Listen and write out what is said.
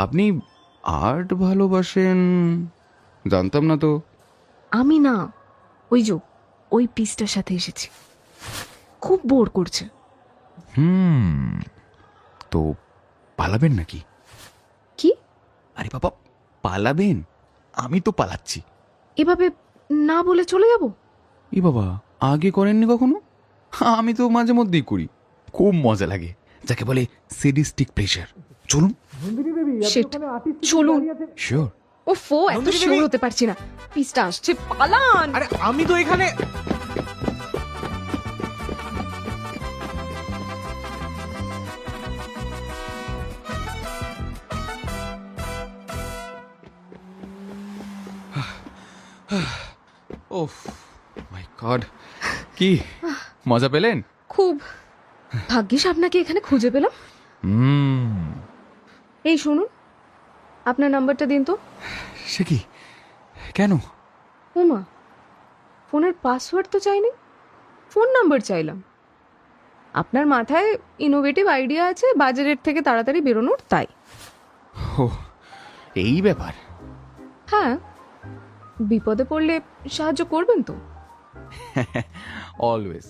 আপনি আর্ট ভালোবাসেন, জানতাম না তো। আমি না, ওই যে ওই পিসটার সাথে এসেছি, খুব বোর করছে। তো পালাবেন নাকি? কি? আরে বাবা, পালাবেন? আমি তো পালাচ্ছি। এভাবে না বলে চলে যাব? এ বাবা, আগে করেননি কখনো? আমি তো মাঝে মধ্যেই করি, খুব মজা লাগে, যাকে বলে সেডিস্টিক প্রেশার। চলুন। Shit, চলুন। শিওর? ওফো, এত শিওর হতে পারছি না। পিসটা আসছে, পালান। আরে আমি তো এখানে। ওফ মাই গড, কি মজা পেলেন? খুব। ভাগ্যিস আপনাকে এখানে খুঁজে পেলাম। এই শুনুন, আপনার নাম্বারটা দিন তো। সে কি? কেন? ওমা, ফোনের পাসওয়ার্ড তো চাইনি, ফোন নাম্বার চাইলাম। আপনার মাথায় ইনোভেটিভ আইডিয়া আছে বাজারের থেকে তাড়াতাড়ি বেরোনোর, তাই। ও, এই ব্যাপার। হ্যাঁ, বিপদে পড়লে সাহায্য করবেন তো? অলওয়েজ।